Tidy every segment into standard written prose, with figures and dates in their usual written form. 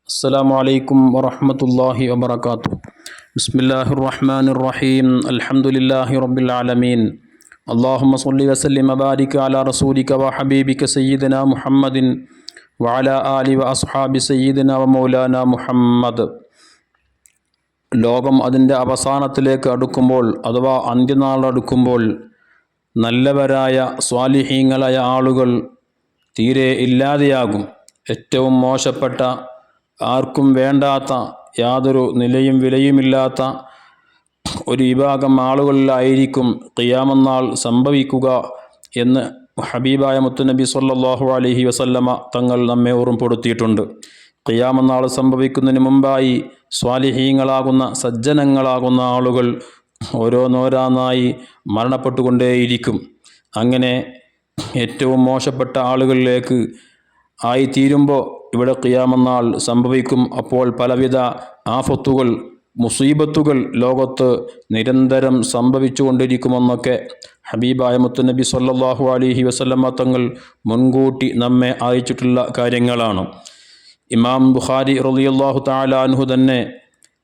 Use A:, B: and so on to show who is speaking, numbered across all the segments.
A: السلام عليكم ورحمة الله وبركاته. بسم الله الرحمن الرحيم. الحمد لله رب العالمين. اللهم صل وسلم وبارك على رسولك وحبيبك سيدنا محمد وعلى آله وأصحاب سيدنا ومولانا محمد. ലോകം അതിൻ്റെ അവസാനത്തിലേക്ക് അടുക്കുമ്പോൾ അഥവാ അന്ത്യനാളടുക്കുമ്പോൾ നല്ലവരായ സ്വാലിഹീങ്ങളായ ആളുകൾ തീരെ ഇല്ലാതെയാകും. ഏറ്റവും മോശപ്പെട്ട, ആർക്കും വേണ്ടാത്ത, യാതൊരു നിലയും വിലയുമില്ലാത്ത ഒരു വിഭാഗം ആളുകളിലായിരിക്കും ഖിയാമത്ത് നാൾ സംഭവിക്കുക എന്ന് ഹബീബായ മുത്തുനബി സ്വല്ലല്ലാഹു അലൈഹി വസല്ലമ തങ്ങൾ നമ്മെ ഓർമ്മപ്പെടുത്തിയിട്ടുണ്ട്. ഖിയാമത്ത് നാൾ സംഭവിക്കുന്നതിന് മുമ്പായി സ്വാലിഹീങ്ങളാകുന്ന സജ്ജനങ്ങളാകുന്ന ആളുകൾ ഓരോന്നോരോന്നായി മരണപ്പെട്ടുകൊണ്ടേയിരിക്കും. അങ്ങനെ ഏറ്റവും മോശപ്പെട്ട ആളുകളിലേക്ക് ആയിത്തീരുമ്പോൾ ഇവിടെ ഖിയാമത്ത് നാൾ സംഭവിക്കും. അപ്പോൾ പലവിധ ആഫത്തുകൾ, മുസീബത്തുകൾ ലോകത്ത് നിരന്തരം സംഭവിച്ചു കൊണ്ടിരിക്കുമെന്നൊക്കെ ഹബീബായ മുത്തുനബി സ്വല്ലല്ലാഹു അലൈഹി വസല്ലമ തങ്ങൾ മുൻകൂട്ടി നമ്മെ അറിയിച്ചിട്ടുള്ള കാര്യങ്ങളാണ്. ഇമാം ബുഖാരി റളിയല്ലാഹു തആല അൻഹു തന്നെ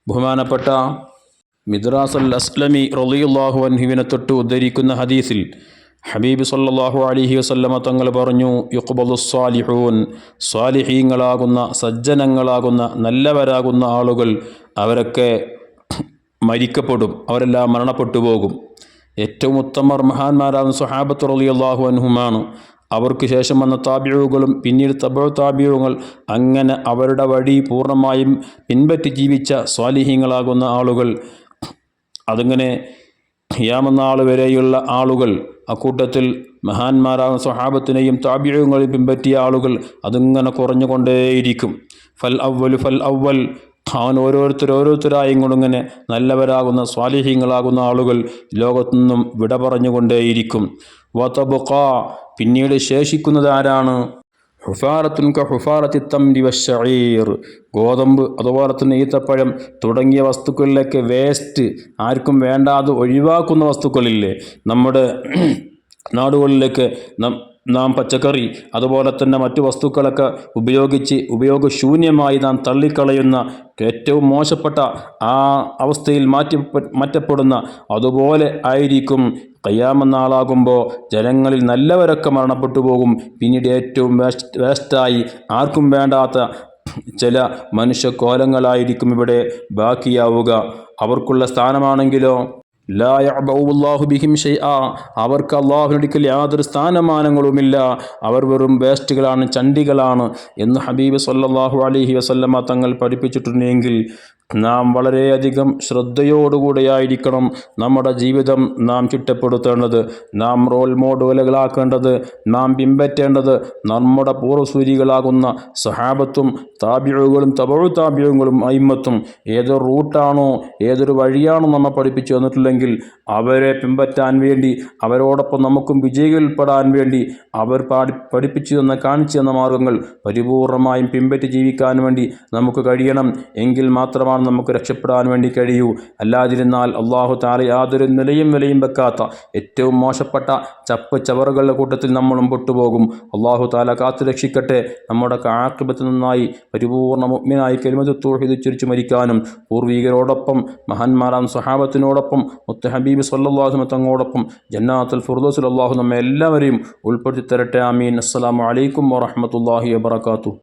A: ബഹുമാനപ്പെട്ട മിദ്റാസ് അൽ അസ്ലമി റളിയല്ലാഹു അൻഹുവിനെ തൊട്ട് ഉദ്ധരിക്കുന്ന ഹദീസിൽ ഹബീബ് സല്ലല്ലാഹു അലൈഹി വസല്ലമ തങ്ങൾ പറഞ്ഞു, യുഖ്ബലുസ് സ്വാലിഹൂൻ, സ്വാലിഹീങ്ങളാകുന്ന സജ്ജനങ്ങളാകുന്ന നല്ലവരാകുന്ന ആളുകൾ അവരൊക്കെ മരിക്കപ്പെടും, അവരെല്ലാം മരണപ്പെട്ടു പോകും. ഏറ്റവും ഉത്തമർ മഹാന്മാരാകുന്ന സ്വഹാബത്ത് റളിയല്ലാഹു അൻഹുമാണ്. അവർക്ക് ശേഷം വന്ന താബിഊകളും പിന്നീട് തബഉ താബിഊങ്ങൾ, അങ്ങനെ അവരുടെ വഴി പൂർണ്ണമായും പിൻപറ്റി ജീവിച്ച സ്വാലിഹീങ്ങളാകുന്ന ആളുകൾ, അതിങ്ങനെ ഖിയാമത്ത് നാൾ വരെയുള്ള ആളുകൾ, അക്കൂട്ടത്തിൽ മഹാന്മാരാകുന്ന സ്വഹാബത്തിനെയും താബിഊങ്ങളെയും പിൻപറ്റിയ ആളുകൾ അതിങ്ങനെ കുറഞ്ഞുകൊണ്ടേയിരിക്കും. ഫൽ അവൽ അവൻ ഓരോരുത്തരായും കൊണ്ടിങ്ങനെ നല്ലവരാകുന്ന സ്വാലിഹീങ്ങളാകുന്ന ആളുകൾ ലോകത്തു നിന്നും വിട പറഞ്ഞുകൊണ്ടേയിരിക്കും. വതബ്ഖാ, പിന്നീട് ശേഷിക്കുന്നത് ആരാണ്? ഹുഫാറത്തുൻ കഹുഫാറത്തി തംരി വശഈർ, ഗോതമ്പ് അതുപോലെ തന്നെ ഈത്തപ്പഴം തുടങ്ങിയ വസ്തുക്കളിലേക്ക് വേസ്റ്റ്, ആർക്കും വേണ്ടാതെ ഒഴിവാക്കുന്ന വസ്തുക്കളില്ലേ, നമ്മുടെ നാടുകളിലേക്ക് നാം പച്ചക്കറി അതുപോലെ തന്നെ മറ്റു വസ്തുക്കളൊക്കെ ഉപയോഗശൂന്യമായി നാം തള്ളിക്കളയുന്ന ഏറ്റവും മോശപ്പെട്ട ആ അവസ്ഥയിൽ മാറ്റപ്പെടുന്ന അതുപോലെ ആയിരിക്കും ഖിയാമത്ത് നാളാകുമ്പോൾ ജനങ്ങളിൽ നല്ലവരൊക്കെ മരണപ്പെട്ടു പോകും. പിന്നീട് ഏറ്റവും വേസ്റ്റായി ആർക്കും വേണ്ടാത്ത ചില മനുഷ്യക്കോലങ്ങളായിരിക്കും ഇവിടെ ബാക്കിയാവുക. അവർക്കുള്ള സ്ഥാനമാണെങ്കിലോ ലാ യഅബഉല്ലാഹു ബിഹിം ഷൈആ, അവർക്ക് അല്ലാഹുവിനടുക്കൽ യാതൊരു സ്ഥാനമാനങ്ങളുമില്ല, അവർ വെറും വേസ്റ്റുകളാണ്, ചണ്ടികളാണ് എന്ന് ഹബീബ് സല്ലല്ലാഹു അലൈഹി വസല്ലമ തങ്ങൾ പഠിപ്പിച്ചിട്ടുണ്ടെങ്കിൽ നാം വളരെയധികം ശ്രദ്ധയോടുകൂടിയായിരിക്കണം നമ്മുടെ ജീവിതം നാം ചിട്ടപ്പെടുത്തേണ്ടത്. നാം റോൾ മോഡലുകളാക്കേണ്ടത്, നാം പിൻപറ്റേണ്ടത് നമ്മുടെ പൂർവ്വസൂരികളാകുന്ന സഹാബത്തും താബിഊകളും തബഉ താബിഊങ്ങളും അയിമ്മത്തും ഏതൊരു റൂട്ടാണോ ഏതൊരു വഴിയാണോ നമ്മെ പഠിപ്പിച്ചു തന്നിട്ടുണ്ടെങ്കിൽ അവരെ പിൻപറ്റാൻ വേണ്ടി, അവരോടൊപ്പം നമുക്കും വിജയികൾപ്പെടാൻ വേണ്ടി അവർ പഠിപ്പിച്ചു തന്ന കാണിച്ചു തന്ന മാർഗങ്ങൾ പരിപൂർണമായും പിൻപറ്റി ജീവിക്കാൻ വേണ്ടി നമുക്ക് കഴിയണം. എങ്കിൽ മാത്രമാണ് നമുക്ക് രക്ഷപ്പെടാൻ വേണ്ടി കഴിയൂ. അല്ലാതിരുന്നാൽ അല്ലാഹു തആല യാതൊരു നിലയും വിലയും വെക്കാത്ത ഏറ്റവും മോശപ്പെട്ട ചവറുകളുടെ കൂട്ടത്തിൽ നമ്മളും പെട്ടുപോകും. അല്ലാഹു തആല കാത്തു രക്ഷിക്കട്ടെ. നമ്മുടെ ആഖിബത്ത് നന്നായി പരിപൂർണ്ണ മുഅ്മിനായി കലിമത്തു തൗഹീദ് ഉച്ചരിച്ചു മരിക്കാനും പൂർവികരോടൊപ്പം മഹാന്മാരാം സ്വഹാബത്തിനോടൊപ്പം മുത്ത് ഹബീബ് സ്വല്ലല്ലാഹു അലൈഹി വസല്ലം തങ്ങളോടൊപ്പം ജന്നാത്തുൽ ഫിർദൗസിൽ അല്ലാഹു നമ്മെ എല്ലാവരെയും ഉൾപ്പെടുത്തി തരട്ടെ. ആമീൻ. അസ്സലാമു അലൈക്കും വറഹ്മത്തുള്ളാഹി വബറകാതുഹു.